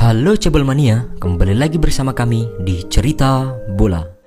Halo Cebol Mania, kembali lagi bersama kami di Cerita Bola.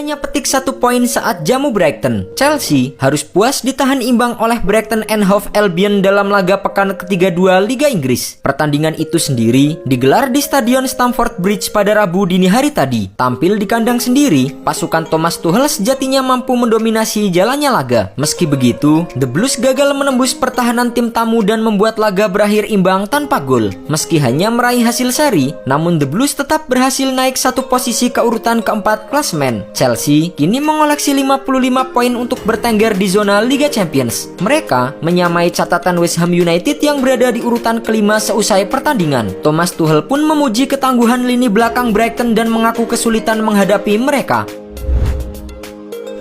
Hanya petik 1 poin saat jamu Brighton. Chelsea harus puas ditahan imbang oleh Brighton and Hove Albion dalam laga pekan ke-32 Liga Inggris. Pertandingan itu sendiri digelar di Stadion Stamford Bridge pada Rabu dini hari tadi. Tampil di kandang sendiri, pasukan Thomas Tuchel sejatinya mampu mendominasi jalannya laga. Meski begitu, The Blues gagal menembus pertahanan tim tamu dan membuat laga berakhir imbang tanpa gol. Meski hanya meraih hasil seri, namun The Blues tetap berhasil naik satu posisi ke urutan keempat klasemen. Chelsea kini mengoleksi 55 poin untuk bertengger di zona Liga Champions. Mereka menyamai catatan West Ham United yang berada di urutan kelima seusai pertandingan. Thomas Tuchel pun memuji ketangguhan lini belakang Brighton dan mengaku kesulitan menghadapi mereka.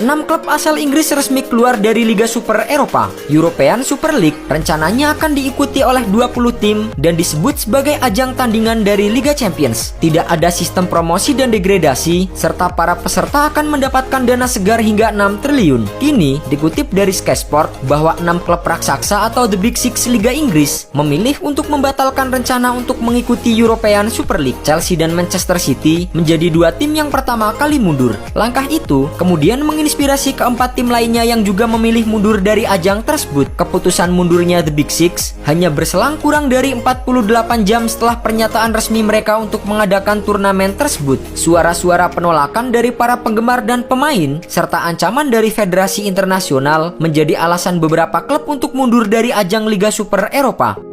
6 klub asal Inggris resmi keluar dari Liga Super Eropa. European Super League rencananya akan diikuti oleh 20 tim dan disebut sebagai ajang tandingan dari Liga Champions. Tidak ada sistem promosi dan degradasi, serta para peserta akan mendapatkan dana segar hingga 6 triliun. Ini dikutip dari Sky Sport bahwa 6 klub raksasa atau The Big Six Liga Inggris memilih untuk membatalkan rencana untuk mengikuti European Super League. Chelsea dan Manchester City menjadi dua tim yang pertama kali mundur. Langkah itu kemudian menginspirasi keempat tim lainnya yang juga memilih mundur dari ajang tersebut. Keputusan mundurnya The Big Six hanya berselang kurang dari 48 jam setelah pernyataan resmi mereka untuk mengadakan turnamen tersebut. Suara-suara penolakan dari para penggemar dan pemain serta ancaman dari federasi internasional menjadi alasan beberapa klub untuk mundur dari ajang Liga Super Eropa.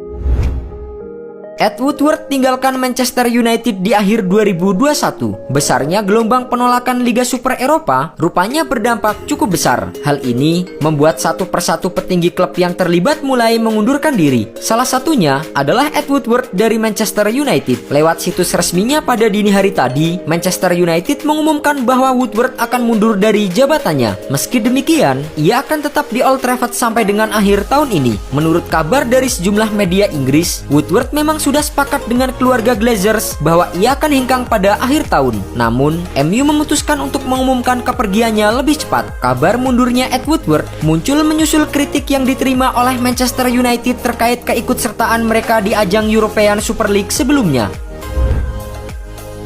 Ed Woodward tinggalkan Manchester United di akhir 2021. Besarnya gelombang penolakan Liga Super Eropa rupanya berdampak cukup besar. Hal ini membuat satu persatu petinggi klub yang terlibat mulai mengundurkan diri. Salah satunya adalah Ed Woodward dari Manchester United. Lewat situs resminya pada dini hari tadi, Manchester United mengumumkan bahwa Woodward akan mundur dari jabatannya. Meski demikian, ia akan tetap di Old Trafford sampai dengan akhir tahun ini. Menurut kabar dari sejumlah media Inggris, Woodward memang sudah sepakat dengan keluarga Glazers bahwa ia akan hengkang pada akhir tahun. Namun, MU memutuskan untuk mengumumkan kepergiannya lebih cepat. Kabar mundurnya Ed Woodward muncul menyusul kritik yang diterima oleh Manchester United terkait keikutsertaan mereka di ajang European Super League sebelumnya.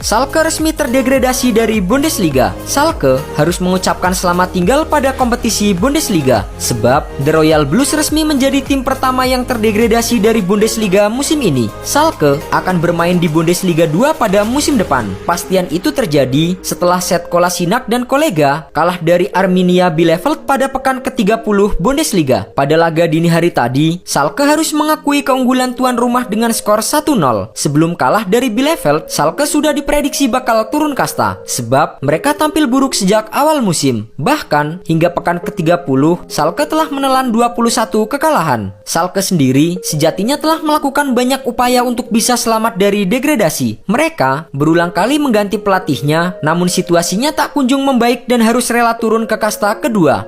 Schalke resmi terdegradasi dari Bundesliga. Schalke harus mengucapkan selamat tinggal pada kompetisi Bundesliga sebab The Royal Blues resmi menjadi tim pertama yang terdegradasi dari Bundesliga musim ini. Schalke akan bermain di Bundesliga 2 pada musim depan. Pastian itu terjadi setelah Seat Kolasinac dan kolega kalah dari Arminia Bielefeld pada pekan ke-30 Bundesliga. Pada laga dini hari tadi, Schalke harus mengakui keunggulan tuan rumah dengan skor 1-0. Sebelum kalah dari Bielefeld, Schalke sudah diprediksi bakal turun kasta sebab mereka tampil buruk sejak awal musim. Bahkan hingga pekan ke-30, Schalke telah menelan 21 kekalahan. Schalke sendiri sejatinya telah melakukan banyak upaya untuk bisa selamat dari degradasi. Mereka berulang kali mengganti pelatihnya, namun situasinya tak kunjung membaik dan harus rela turun ke kasta kedua.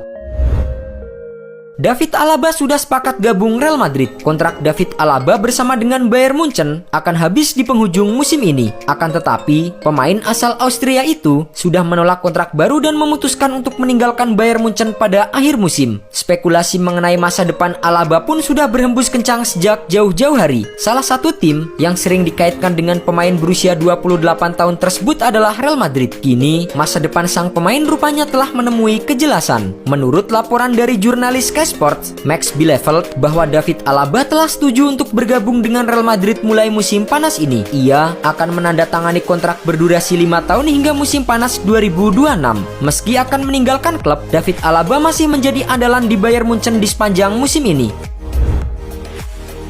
David Alaba sudah sepakat gabung Real Madrid. Kontrak David Alaba bersama dengan Bayern Munchen akan habis di penghujung musim ini. Akan tetapi, pemain asal Austria itu sudah menolak kontrak baru dan memutuskan untuk meninggalkan Bayern Munchen pada akhir musim. Spekulasi mengenai masa depan Alaba pun sudah berhembus kencang sejak jauh-jauh hari. Salah satu tim yang sering dikaitkan dengan pemain berusia 28 tahun tersebut adalah Real Madrid. Kini, masa depan sang pemain rupanya telah menemui kejelasan. Menurut laporan dari jurnalis Sports, Max Bielefeld, bahwa David Alaba telah setuju untuk bergabung dengan Real Madrid mulai musim panas ini. Ia akan menandatangani kontrak berdurasi 5 tahun hingga musim panas 2026. Meski akan meninggalkan klub, David Alaba masih menjadi andalan di Bayern Munchen di sepanjang musim ini.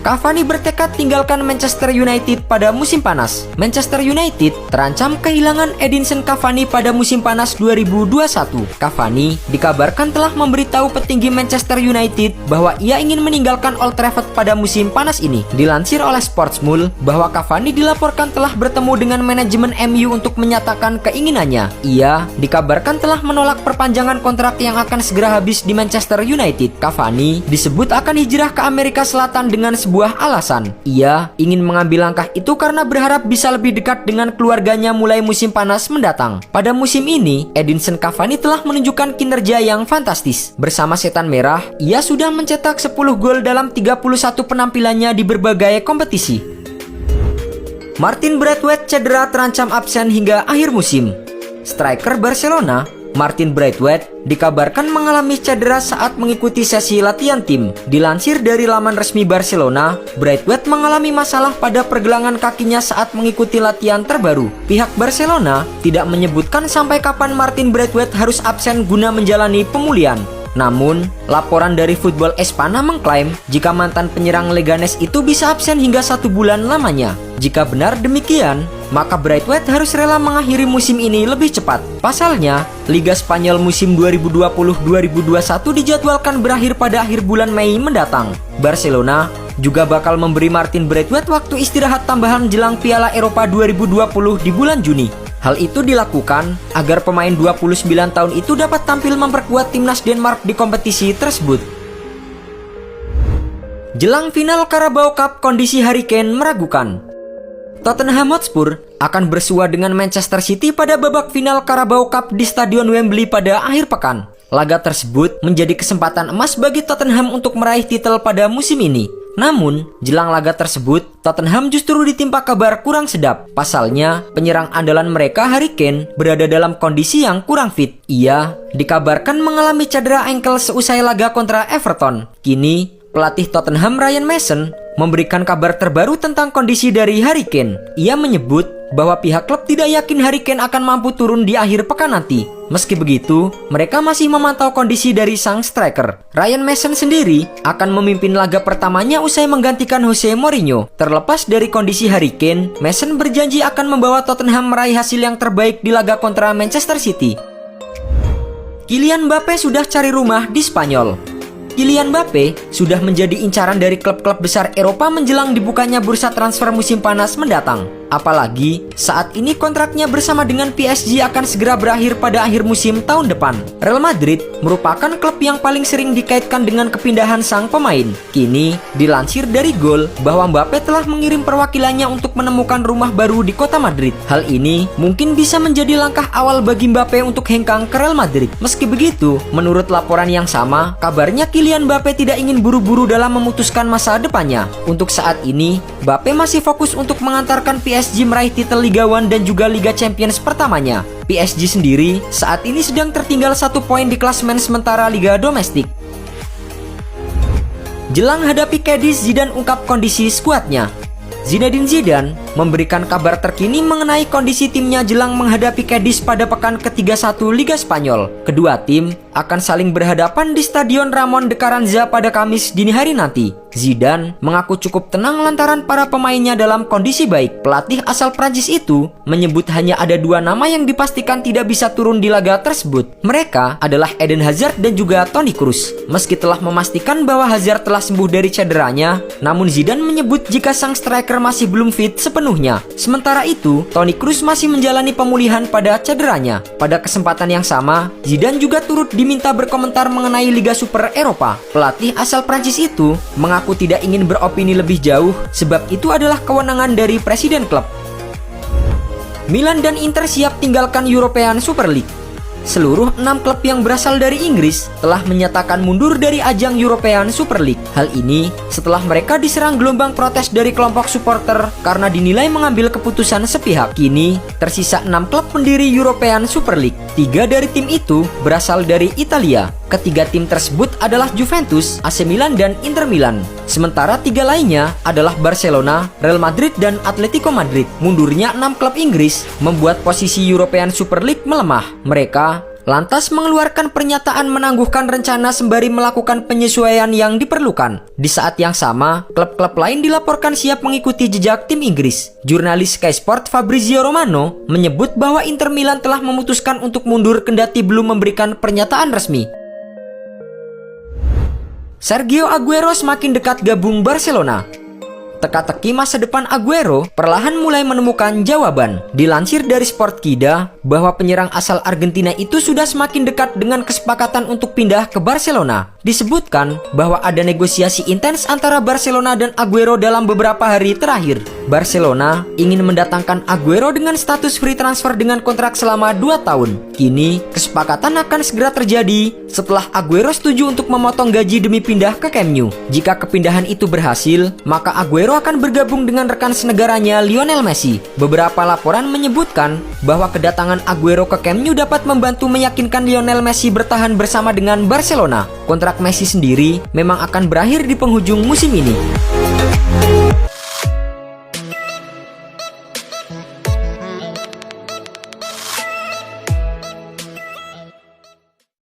Cavani bertekad tinggalkan Manchester United pada musim panas. Manchester United terancam kehilangan Edinson Cavani pada musim panas 2021. Cavani dikabarkan telah memberitahu petinggi Manchester United bahwa ia ingin meninggalkan Old Trafford pada musim panas ini. Dilansir oleh Sportsmule bahwa Cavani dilaporkan telah bertemu dengan manajemen MU untuk menyatakan keinginannya. Ia dikabarkan telah menolak perpanjangan kontrak yang akan segera habis di Manchester United. Cavani disebut akan hijrah ke Amerika Selatan dengan sebuah alasan. Ia ingin mengambil langkah itu karena berharap bisa lebih dekat dengan keluarganya mulai musim panas mendatang. Pada musim ini, Edinson Cavani telah menunjukkan kinerja yang fantastis. Bersama Setan Merah, ia sudah mencetak 10 gol dalam 31 penampilannya di berbagai kompetisi. Martin Braithwaite cedera terancam absen hingga akhir musim. Striker Barcelona Martin Braithwaite dikabarkan mengalami cedera saat mengikuti sesi latihan tim. Dilansir dari laman resmi Barcelona, Braithwaite mengalami masalah pada pergelangan kakinya saat mengikuti latihan terbaru. Pihak Barcelona tidak menyebutkan sampai kapan Martin Braithwaite harus absen guna menjalani pemulihan. Namun, laporan dari Football Espana mengklaim jika mantan penyerang Leganes itu bisa absen hingga 1 bulan lamanya. Jika benar demikian, maka Braithwaite harus rela mengakhiri musim ini lebih cepat. Pasalnya, Liga Spanyol musim 2020-2021 dijadwalkan berakhir pada akhir bulan Mei mendatang. Barcelona juga bakal memberi Martin Braithwaite waktu istirahat tambahan jelang Piala Eropa 2020 di bulan Juni. Hal itu dilakukan agar pemain 29 tahun itu dapat tampil memperkuat timnas Denmark di kompetisi tersebut. Jelang final Carabao Cup, kondisi Harry Kane meragukan. Tottenham Hotspur akan bersua dengan Manchester City pada babak final Carabao Cup di Stadion Wembley pada akhir pekan. Laga tersebut menjadi kesempatan emas bagi Tottenham untuk meraih titel pada musim ini. Namun, jelang laga tersebut, Tottenham justru ditimpa kabar kurang sedap. Pasalnya, penyerang andalan mereka Harry Kane berada dalam kondisi yang kurang fit. Ia dikabarkan mengalami cedera ankle seusai laga kontra Everton. Kini, pelatih Tottenham Ryan Mason memberikan kabar terbaru tentang kondisi dari Harry Kane. Ia menyebut bahwa pihak klub tidak yakin Harry Kane akan mampu turun di akhir pekan nanti. Meski begitu, mereka masih memantau kondisi dari sang striker. Ryan Mason sendiri akan memimpin laga pertamanya usai menggantikan Jose Mourinho. Terlepas dari kondisi Harry Kane, Mason berjanji akan membawa Tottenham meraih hasil yang terbaik di laga kontra Manchester City. Kylian Mbappe sudah cari rumah di Spanyol. Kylian Mbappe sudah menjadi incaran dari klub-klub besar Eropa menjelang dibukanya bursa transfer musim panas mendatang. Apalagi saat ini kontraknya bersama dengan PSG akan segera berakhir pada akhir musim tahun depan. Real Madrid merupakan klub yang paling sering dikaitkan dengan kepindahan sang pemain. Kini dilansir dari Goal bahwa Mbappe telah mengirim perwakilannya untuk menemukan rumah baru di kota Madrid. Hal ini mungkin bisa menjadi langkah awal bagi Mbappe untuk hengkang ke Real Madrid. Meski begitu, menurut laporan yang sama, kabarnya Kylian Mbappe tidak ingin buru-buru dalam memutuskan masa depannya. Untuk saat ini, Mbappe masih fokus untuk mengantarkan PSG meraih titel Liga 1 dan juga Liga Champions pertamanya. PSG sendiri saat ini sedang tertinggal 1 poin di klasemen sementara Liga domestik. Jelang hadapi Cadiz, Zidane ungkap kondisi skuadnya. Zinedine Zidane memberikan kabar terkini mengenai kondisi timnya jelang menghadapi Cadiz pada pekan ke-31 Liga Spanyol. Kedua tim akan saling berhadapan di Stadion Ramon de Carranza pada Kamis dini hari nanti. Zidane mengaku cukup tenang lantaran para pemainnya dalam kondisi baik. Pelatih asal Prancis itu menyebut hanya ada 2 nama yang dipastikan tidak bisa turun di laga tersebut. Mereka adalah Eden Hazard dan juga Toni Kroos. Meski telah memastikan bahwa Hazard telah sembuh dari cederanya, namun Zidane menyebut jika sang striker masih belum fit sepenuhnya. Sementara itu, Toni Kroos masih menjalani pemulihan pada cederanya. Pada kesempatan yang sama, Zidane juga turut diminta berkomentar mengenai Liga Super Eropa. Pelatih asal Prancis itu mengaku tidak ingin beropini lebih jauh, sebab itu adalah kewenangan dari presiden klub. Milan dan Inter siap tinggalkan European Super League. Seluruh 6 klub yang berasal dari Inggris telah menyatakan mundur dari ajang European Super League. Hal ini setelah mereka diserang gelombang protes dari kelompok supporter karena dinilai mengambil keputusan sepihak. Kini tersisa 6 klub pendiri European Super League. 3 dari tim itu berasal dari Italia. Ketiga tim tersebut adalah Juventus, AC Milan, dan Inter Milan. Sementara 3 lainnya adalah Barcelona, Real Madrid, dan Atletico Madrid. Mundurnya 6 klub Inggris membuat posisi European Super League melemah. Mereka lantas mengeluarkan pernyataan menangguhkan rencana sembari melakukan penyesuaian yang diperlukan. Di saat yang sama, klub-klub lain dilaporkan siap mengikuti jejak tim Inggris. Jurnalis Sky Sport Fabrizio Romano menyebut bahwa Inter Milan telah memutuskan untuk mundur kendati belum memberikan pernyataan resmi. Sergio Aguero semakin dekat gabung Barcelona. Teka-teki masa depan Aguero perlahan mulai menemukan jawaban. Dilansir dari Sportkida bahwa penyerang asal Argentina itu sudah semakin dekat dengan kesepakatan untuk pindah ke Barcelona. Disebutkan bahwa ada negosiasi intens antara Barcelona dan Aguero dalam beberapa hari terakhir. Barcelona ingin mendatangkan Aguero dengan status free transfer dengan kontrak selama 2 tahun. Kini, kesepakatan akan segera terjadi setelah Aguero setuju untuk memotong gaji demi pindah ke Camp Nou. Jika kepindahan itu berhasil, maka Aguero akan bergabung dengan rekan senegaranya Lionel Messi. Beberapa laporan menyebutkan bahwa kedatangan Aguero ke Camp Nou dapat membantu meyakinkan Lionel Messi bertahan bersama dengan Barcelona. Kontrak Messi sendiri memang akan berakhir di penghujung musim ini.